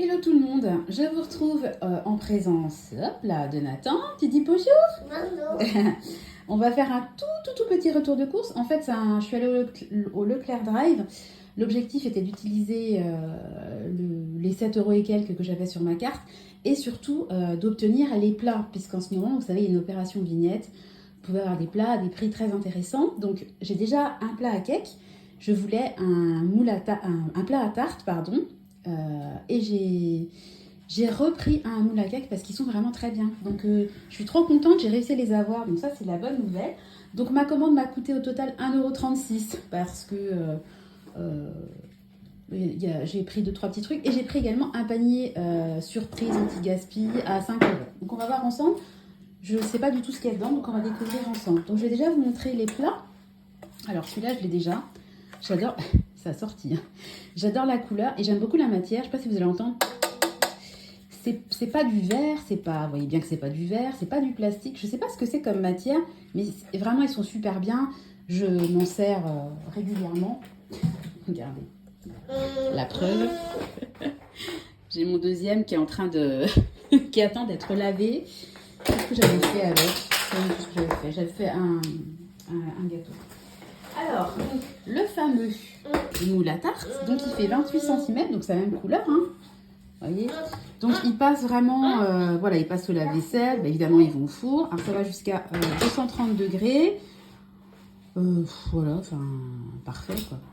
Hello tout le monde, je vous retrouve en présence de Nathan. Tu dis bonjour? Bonjour. On va faire un tout petit retour de course. En fait, je suis allée au Leclerc Drive. L'objectif était d'utiliser les 7 euros et quelques que j'avais sur ma carte et surtout d'obtenir les plats, puisqu'en ce moment, vous savez, il y a une opération vignette. Vous pouvez avoir des plats à des prix très intéressants. Donc, j'ai déjà un plat à cake. Je voulais un plat à tarte, pardon. Et j'ai repris un moule à cake parce qu'ils sont vraiment très bien. Donc je suis trop contente, j'ai réussi à les avoir. Donc ça, c'est la bonne nouvelle. Donc ma commande m'a coûté au total 1,36 € parce que j'ai pris 2-3 petits trucs. Et j'ai pris également un panier surprise anti-gaspi à 5 €. Donc on va voir ensemble. Je ne sais pas du tout ce qu'il y a dedans, donc on va découvrir ensemble. Donc je vais déjà vous montrer les plats. Alors celui-là, je l'ai déjà. J'adore... Ça a sorti. J'adore la couleur et j'aime beaucoup la matière. Je ne sais pas si vous allez entendre. C'est pas du verre, c'est pas. Vous voyez bien que c'est pas du verre, c'est pas du plastique. Je sais pas ce que c'est comme matière, mais vraiment ils sont super bien. Je m'en sers régulièrement. Regardez. La preuve. J'ai mon deuxième qui est en train de. qui attend d'être lavé. Qu'est-ce que j'avais fait avec? Qu'est-ce que j'avais fait? J'avais fait un gâteau. Alors, donc, le fameux moule à tarte, donc il fait 28 cm, donc c'est la même couleur, hein. Vous voyez? Donc il passe vraiment, voilà, il passe au lave-vaisselle, évidemment ils vont au four, alors ça va jusqu'à 230 degrés, voilà, enfin, parfait quoi. De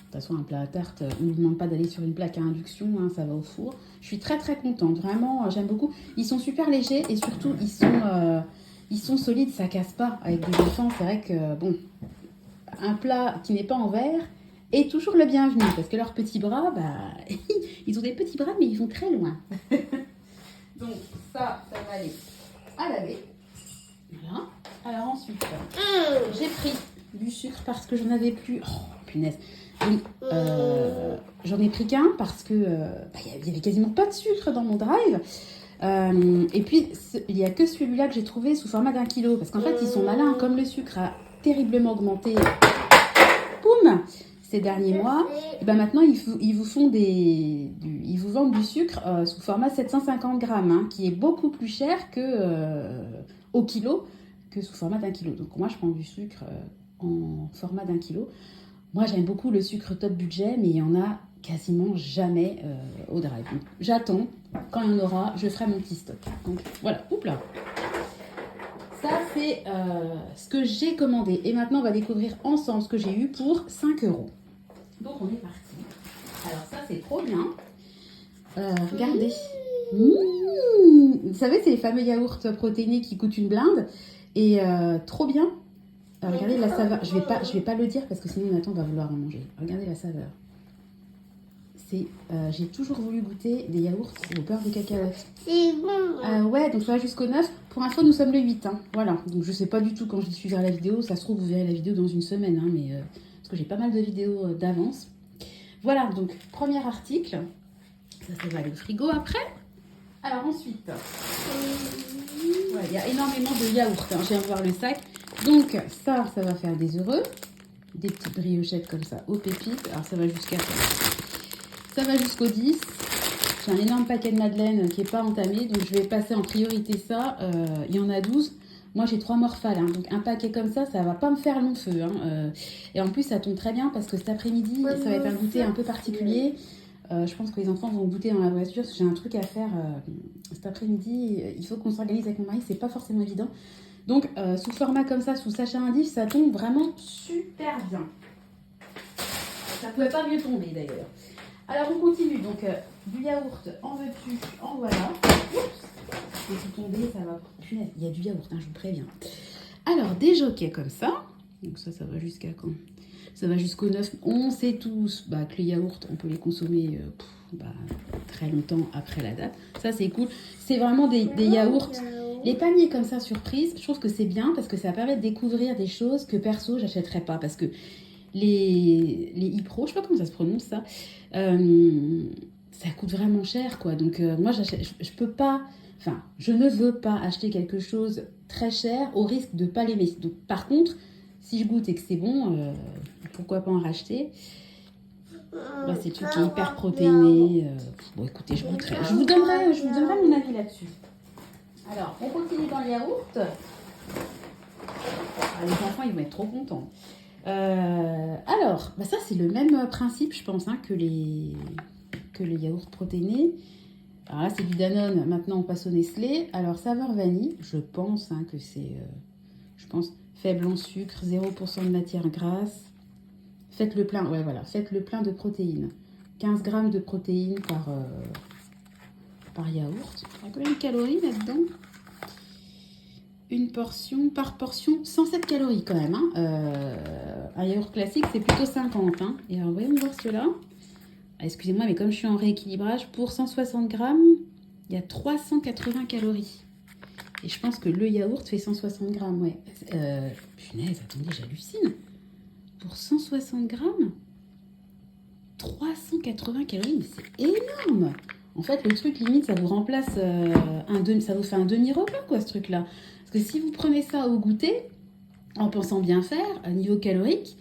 toute façon, un plat à tarte, on ne vous demande pas d'aller sur une plaque à induction, hein, ça va au four. Je suis très contente, vraiment, j'aime beaucoup. Ils sont super légers et surtout, ils sont solides, ça casse pas. Avec des enfants, c'est vrai que, bon, un plat qui n'est pas en verre est toujours le bienvenu, parce que leurs petits bras, bah, ils ont des petits bras, mais ils vont très loin. Donc, ça va aller à laver. Voilà. Alors ensuite, j'ai pris du sucre parce que j'en avais plus. Oh, punaise. Donc, j'en ai pris qu'un parce que il y avait quasiment pas de sucre dans mon drive. Et puis, il n'y a que celui-là que j'ai trouvé sous format d'1 kilo. Parce qu'en fait, ils sont malins. Comme le sucre a terriblement augmenté, boum, ces derniers mois, et ben maintenant, ils vous vendent du sucre sous format 750 grammes, hein, qui est beaucoup plus cher que, au kilo que sous format d'1 kilo. Donc, moi, je prends du sucre en format d'1 kilo. Moi, j'aime beaucoup le sucre top budget, mais il y en a quasiment jamais au drive. Donc, j'attends. Quand il y en aura, je ferai mon petit stock. Donc, voilà. Oups là. Ça, c'est ce que j'ai commandé. Et maintenant, on va découvrir ensemble ce que j'ai eu pour 5 €. Donc, on est parti. Alors, ça, c'est trop bien. Regardez. Vous savez, c'est les fameux yaourts protéinés qui coûtent une blinde. Et trop bien. Regardez la saveur. Je vais pas le dire parce que sinon Nathan va vouloir en manger. Regardez la saveur. J'ai toujours voulu goûter des yaourts au beurre de cacahuète. C'est bon. Ouais, donc ça va jusqu'au 9. Pour info, nous sommes le 8. Hein. Voilà. Donc je sais pas du tout quand je diffuserai la vidéo. Ça se trouve, vous verrez la vidéo dans une semaine. Hein, mais, parce que j'ai pas mal de vidéos d'avance. Voilà, donc premier article. Ça va aller au frigo après. Alors ensuite, il y a énormément de yaourts. Hein. Je viens de voir le sac. Donc ça va faire des heureux. Des petites briochettes comme ça aux pépites. Alors ça va jusqu'au 10. J'ai un énorme paquet de madeleine qui n'est pas entamé. Donc je vais passer en priorité ça. Il y en a 12. Moi j'ai 3 morphales. Hein. Donc un paquet comme ça va pas me faire long feu. Hein. Et en plus ça tombe très bien parce que cet après-midi, ça va être un goûter un peu particulier. Je pense que les enfants vont goûter dans la voiture. J'ai un truc à faire cet après-midi. Il faut qu'on s'organise avec mon mari. C'est pas forcément évident. Donc, sous format comme ça, sous sachet indif, ça tombe vraiment super bien. Ça pouvait pas mieux tomber d'ailleurs. Alors, on continue. Donc, du yaourt, en veux-tu, en voilà. Oups, c'est tout tombé, ça va. Punaise, il y a du yaourt, hein, je vous préviens. Alors, des jockeys comme ça. Donc, ça va jusqu'à quand? Ça va jusqu'au 9. On sait tous que les yaourts, on peut les consommer très longtemps après la date. Ça, c'est cool. C'est vraiment des yaourts. Les paniers comme ça, surprise, je trouve que c'est bien parce que ça permet de découvrir des choses que perso, j'achèterais pas. Parce que les e-pro, je sais pas comment ça se prononce ça, ça coûte vraiment cher, quoi. Donc, moi, je peux pas, enfin, je ne veux pas acheter quelque chose très cher au risque de pas l'aimer. Donc, par contre, si je goûte et que c'est bon, pourquoi pas en racheter? Là, c'est le truc qui est hyper protéiné. Bon, écoutez, je goûterai. Je vous donnerai mon avis là-dessus. Alors, on continue dans le yaourt. Ah, les enfants, ils vont être trop contents. Alors, bah ça, c'est le même principe, je pense, hein, que les yaourts protéinés. Alors là, c'est du Danone. Maintenant, on passe au Nestlé. Alors, saveur vanille, je pense hein, que c'est... faible en sucre, 0% de matière grasse. Faites le plein, ouais, voilà. Faites le plein de protéines. 15 grammes de protéines par yaourt. Il y a combien de calories là-dedans? Une portion, par portion, 107 calories quand même. Hein. Un yaourt classique, c'est plutôt 50. Hein. Et alors, voyons voir cela. Ah, excusez-moi, mais comme je suis en rééquilibrage, pour 160 grammes, il y a 380 calories. Et je pense que le yaourt fait 160 grammes, ouais. Punaise, attendez, j'hallucine. Pour 160 grammes, 380 calories, mais c'est énorme. En fait, le truc, limite, ça vous remplace ça vous fait un demi-repas, quoi, ce truc-là. Parce que si vous prenez ça au goûter, en pensant bien faire, à niveau calorique,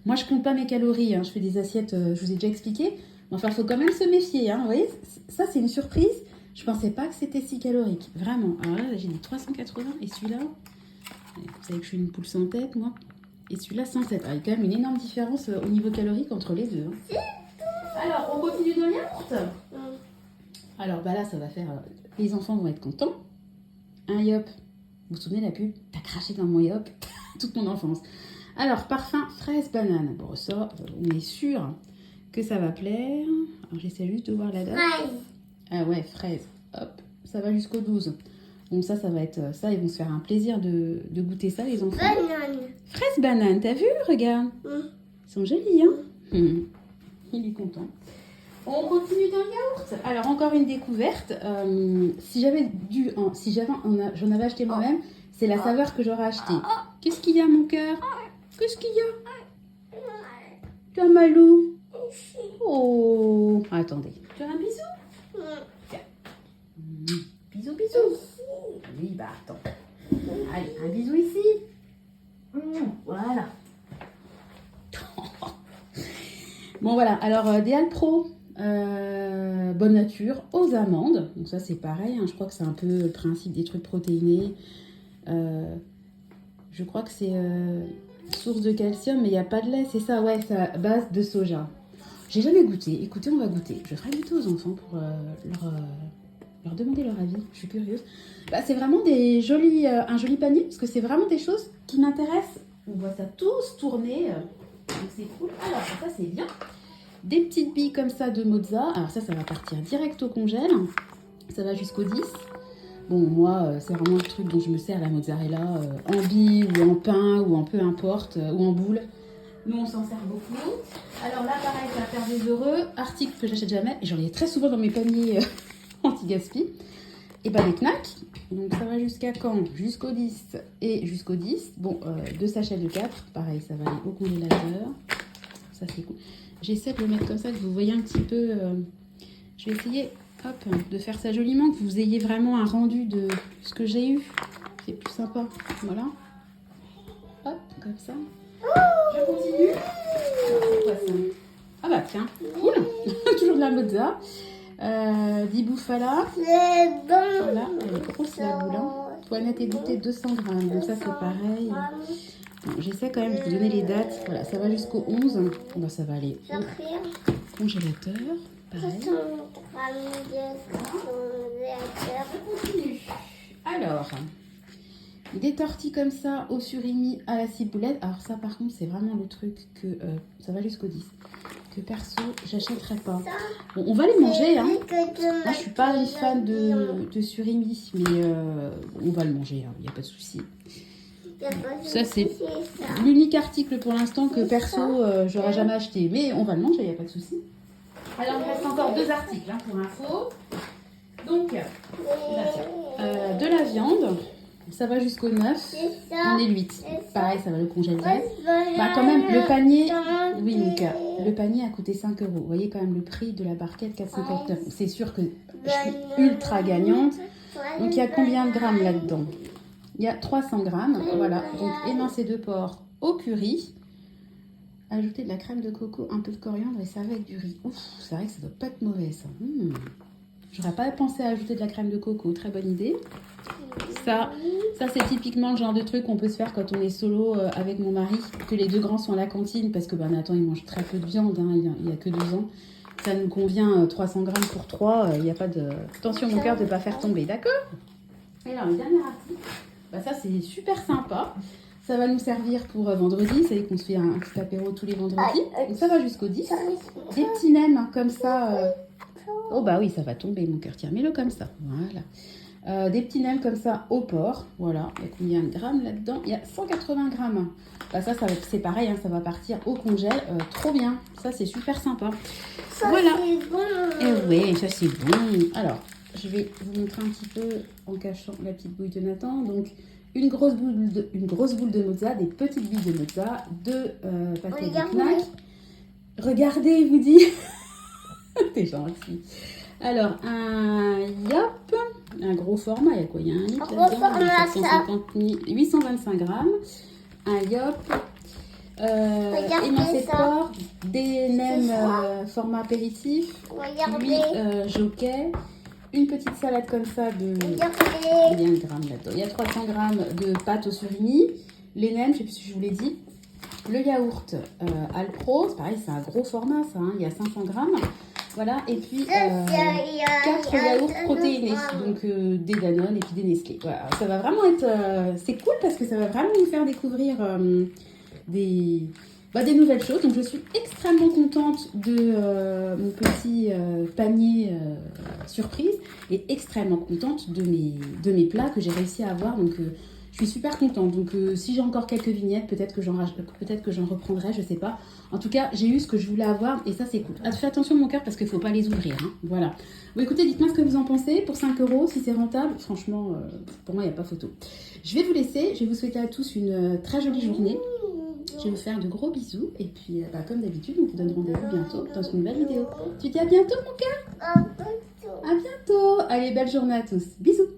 moi, je compte pas mes calories, hein, je fais des assiettes, je vous ai déjà expliqué. Mais enfin, il faut quand même se méfier, hein, vous voyez, ça, c'est une surprise. Je pensais pas que c'était si calorique, vraiment. Alors là, j'ai dit 380, et celui-là, vous savez que je suis une poule sans tête, moi. Et celui-là, 107. Ah, il y a quand même une énorme différence au niveau calorique entre les deux. Hein. Alors, on continue dans le yaourt. Alors, bah là, ça va faire... les enfants vont être contents. Un yop. Vous vous souvenez de la pub? T'as craché dans mon yop toute mon enfance. Alors, parfum fraise banane. Bon, ça, on est sûr que ça va plaire. Alors, j'essaie juste de voir la date. Ah ouais, fraise. Hop, ça va jusqu'au 12. Donc ça va être ça. Ils vont se faire un plaisir de goûter ça, les enfants. Banane. Fraise banane, t'as vu? Regarde. Ils sont jolis, hein? Il est content. On continue dans le yaourt. Alors, encore une découverte. J'en avais acheté moi-même, c'est la saveur que j'aurais acheté. Qu'est-ce qu'il y a, mon cœur? Qu'est-ce qu'il y a? Tu as malou? Oh, attendez. Tu as un bisou? Tiens. Bisous, bisous. Oui, bah attends. Allez, un bisou ici. Voilà. Bon, voilà. Alors, des Alpro. Bonne nature aux amandes, donc ça c'est pareil, hein. Je crois que c'est un peu le principe des trucs protéinés. Je crois que c'est source de calcium, mais il n'y a pas de lait, c'est ça, ouais, c'est à base de soja. J'ai jamais goûté, écoutez, on va goûter. Je ferai goûter aux enfants pour leur demander leur avis, je suis curieuse. Bah, c'est vraiment un joli panier, parce que c'est vraiment des choses qui m'intéressent. On voit ça tous tourner, donc c'est cool. Alors ça c'est bien. Des petites billes comme ça de mozza. Alors ça va partir direct au congèle. Ça va jusqu'au 10. Bon, moi, c'est vraiment le truc dont je me sers, la mozzarella, en billes ou en pain ou en peu importe, ou en boule. Nous, on s'en sert beaucoup. Alors là, pareil, ça va faire des heureux. Article que j'achète jamais. Et j'en ai très souvent dans mes paniers anti-gaspi. Et bah des knacks. Donc ça va jusqu'à quand? Jusqu'au 10 et jusqu'au 10. Bon, 2 sachets de 4. Pareil, ça va aller au congélateur. Ça, c'est cool. J'essaie de le mettre comme ça, que vous voyez un petit peu... je vais essayer de faire ça joliment, que vous ayez vraiment un rendu de ce que j'ai eu. C'est plus sympa. Voilà. Hop, comme ça. Je continue. Alors, c'est quoi ça? Ah bah tiens, cool. Toujours de la mozza. Bouffala. Voilà, elle est grosse la boule. Hein. Toinette égouttée 200 grammes. Donc ça, c'est pareil. Bon, j'essaie quand même de vous donner les dates. Voilà, ça va jusqu'au 11. Bon, ça va aller au congélateur. Pareil. Je continue. Alors, des tortilles comme ça au surimi à la ciboulette. Alors ça, par contre, c'est vraiment le truc que ça va jusqu'au 10. Que perso, j'achèterais pas. Bon, on va les manger. Hein. Moi, je suis pas une fan de surimi, mais on va le manger. Il n'y a pas de souci. Ça, c'est l'unique article pour l'instant que perso, j'aurais jamais acheté. Mais on va le manger, il n'y a pas de souci. Alors, il reste encore 2 articles hein, pour info. Donc, là, tiens, de la viande. Ça va jusqu'au 9. On est le 8. Pareil, ça va le congéler. Bah, quand même, le panier... Oui, Mika. Le panier a coûté 5 €. Vous voyez quand même le prix de la barquette, 4,59 €. C'est sûr que je suis ultra gagnante. Donc, il y a combien de grammes là-dedans? Il y a 300 grammes, voilà. Donc, émincé de porc au curry. Ajouter de la crème de coco, un peu de coriandre et servir avec du riz. Ouf, c'est vrai que ça doit pas être mauvais ça. J'aurais pas pensé à ajouter de la crème de coco, très bonne idée. Ça c'est typiquement le genre de truc qu'on peut se faire quand on est solo avec mon mari, que les deux grands sont à la cantine, parce que Nathan il mange très peu de viande, hein, il a que 2 ans. Ça nous convient 300 grammes pour 3, il n'y a pas de... Attention mon cœur de ne pas faire tomber, d'accord? Et alors, le dernier article, ça c'est super sympa. Ça va nous servir pour vendredi. Ça y est qu'on se fait un petit apéro tous les vendredis. Donc ça va jusqu'au 10. Des petits nems comme ça. Oh bah oui, ça va tomber mon cœur. Tiens, mets-le comme ça. Voilà. Des petits nems comme ça au porc. Voilà. Il y a combien de grammes là-dedans? Il y a 180 grammes. Bah ça c'est pareil, hein, ça va partir au congèle. Trop bien. Ça c'est super sympa. Ça, voilà. C'est bon. Et ouais, ça c'est bon. Alors, je vais vous montrer un petit peu en cachant la petite bouille de Nathan. Donc, une grosse boule de mozza, des petites billes de mozza, 2 pâtés de knack. Regardez, il vous dit. T'es gentil. Alors, un yop, un gros format, il y a quoi? Il y a un litre là-dedans, 825 grammes. Un yop, émincé de porc, des nems format apéritif, 8 jockeys. Une petite salade comme ça de combien de grammes là-dedans? Il y a 300 grammes de pâte au surimi, les nems, je sais plus si je vous l'ai dit, le yaourt Alpro, c'est pareil, c'est un gros format ça, hein, il y a 500 grammes, voilà, et puis 4 yaourts protéinés, donc des Danone et puis des Nestlé. Voilà, ça va vraiment être, c'est cool parce que ça va vraiment nous faire découvrir des nouvelles choses. Donc je suis extrêmement contente de mon petit panier surprise et extrêmement contente de mes plats que j'ai réussi à avoir. Donc je suis super contente. Donc si j'ai encore quelques vignettes, peut-être que j'en reprendrai, je sais pas. En tout cas, j'ai eu ce que je voulais avoir et ça c'est cool. Fais attention mon cœur parce qu'il faut pas les ouvrir. Hein. Voilà. Bon écoutez, dites-moi ce que vous en pensez. Pour 5 €, si c'est rentable, franchement, pour moi il n'y a pas photo. Je vais vous laisser. Je vais vous souhaiter à tous une très jolie journée. Je vais vous faire de gros bisous et puis comme d'habitude, on vous donne rendez-vous bientôt dans une nouvelle vidéo. Tu dis à bientôt mon cœur? À bientôt. Allez, belle journée à tous. Bisous.